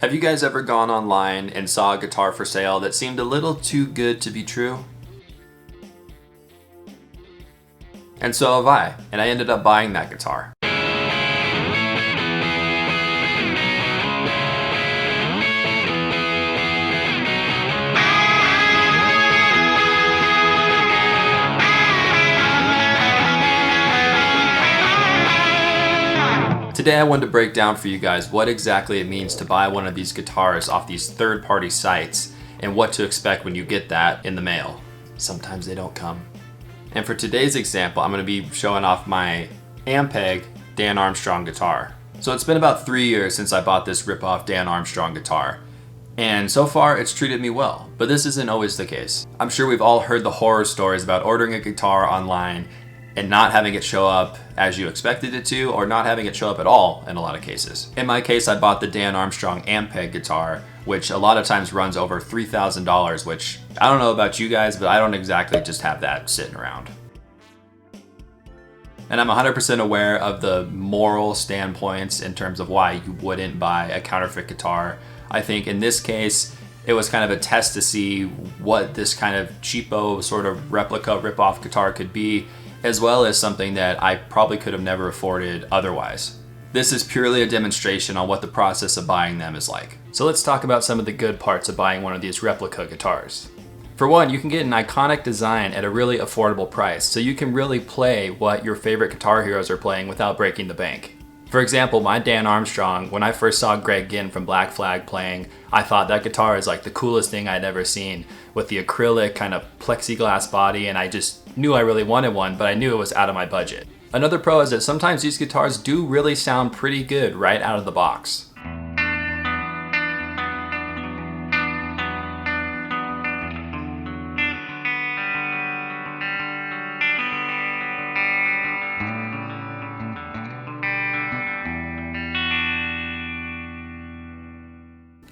Have you guys ever gone online and saw a guitar for sale that seemed a little too good to be true? And so have I, and I ended up buying that guitar. Today I wanted to break down for you guys what exactly it means to buy one of these guitars off these third-party sites and what to expect when you get that in the mail. Sometimes they don't come. And for today's example, I'm going to be showing off my Ampeg Dan Armstrong guitar. So it's been about 3 years since I bought this rip-off Dan Armstrong guitar. And so far it's treated me well, but this isn't always the case. I'm sure we've all heard the horror stories about ordering a guitar online and not having it show up as you expected it to, or not having it show up at all in a lot of cases. In my case, I bought the Dan Armstrong Ampeg guitar, which a lot of times runs over $3,000, which I don't know about you guys, but I don't exactly just have that sitting around. And I'm 100% aware of the moral standpoints in terms of why you wouldn't buy a counterfeit guitar. I think in this case, it was kind of a test to see what this kind of cheapo sort of replica rip-off guitar could be, as well as something that I probably could have never afforded otherwise. This is purely a demonstration on what the process of buying them is like. So let's talk about some of the good parts of buying one of these replica guitars. For one, you can get an iconic design at a really affordable price, so you can really play what your favorite guitar heroes are playing without breaking the bank. For example, my Dan Armstrong, when I first saw Greg Ginn from Black Flag playing, I thought that guitar is like the coolest thing I'd ever seen, with the acrylic kind of plexiglass body, and I just knew I really wanted one, but I knew it was out of my budget. Another pro is that sometimes these guitars do really sound pretty good right out of the box.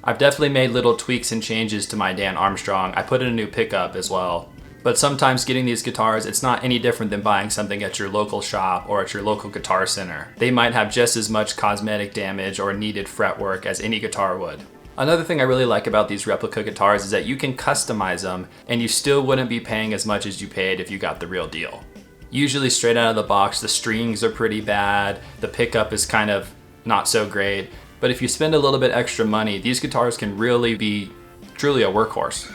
I've definitely made little tweaks and changes to my Dan Armstrong. I put in a new pickup as well. But sometimes getting these guitars, it's not any different than buying something at your local shop or at your local guitar center. They might have just as much cosmetic damage or needed fretwork as any guitar would. Another thing I really like about these replica guitars is that you can customize them and you still wouldn't be paying as much as you paid if you got the real deal. Usually straight out of the box, the strings are pretty bad, the pickup is kind of not so great, but if you spend a little bit extra money, these guitars can really be truly a workhorse.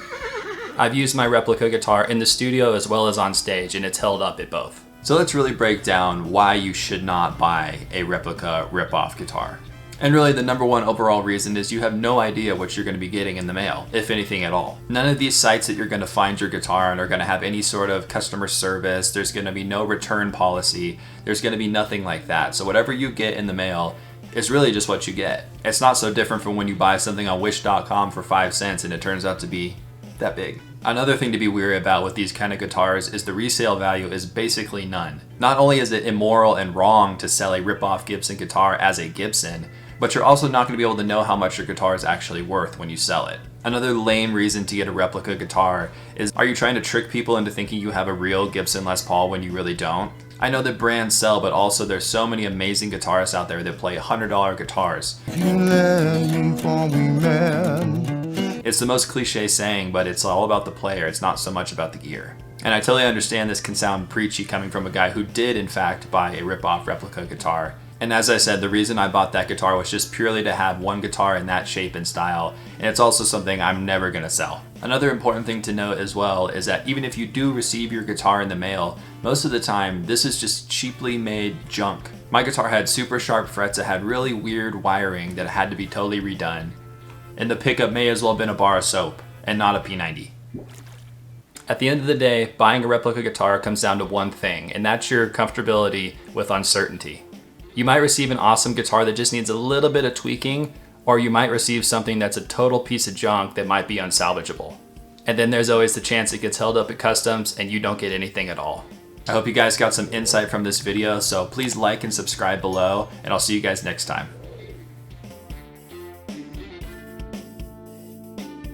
I've used my replica guitar in the studio as well as on stage, and it's held up at both. So let's really break down why you should not buy a replica rip-off guitar. And really the number one overall reason is you have no idea what you're going to be getting in the mail, if anything at all. None of these sites that you're going to find your guitar on are going to have any sort of customer service. There's going to be no return policy. There's going to be nothing like that. So whatever you get in the mail is really just what you get. It's not so different from when you buy something on wish.com for 5 cents and it turns out to be that big. Another thing to be weary about with these kind of guitars is the resale value is basically none. Not only is it immoral and wrong to sell a rip-off Gibson guitar as a Gibson, but you're also not going to be able to know how much your guitar is actually worth when you sell it. Another lame reason to get a replica guitar is, are you trying to trick people into thinking you have a real Gibson Les Paul when you really don't? I know that brands sell, but also there's so many amazing guitarists out there that play $100 guitars. It's the most cliche saying, but it's all about the player. It's not so much about the gear. And I totally understand this can sound preachy coming from a guy who did in fact buy a rip-off replica guitar. And as I said, the reason I bought that guitar was just purely to have one guitar in that shape and style, and it's also something I'm never gonna sell. Another important thing to note as well is that even if you do receive your guitar in the mail, most of the time this is just cheaply made junk. My guitar had super sharp frets, it had really weird wiring that had to be totally redone, and the pickup may as well have been a bar of soap and not a P90. At the end of the day, buying a replica guitar comes down to one thing, and that's your comfortability with uncertainty. You might receive an awesome guitar that just needs a little bit of tweaking, or you might receive something that's a total piece of junk that might be unsalvageable. And then there's always the chance it gets held up at customs and you don't get anything at all. I hope you guys got some insight from this video, so please like and subscribe below, and I'll see you guys next time.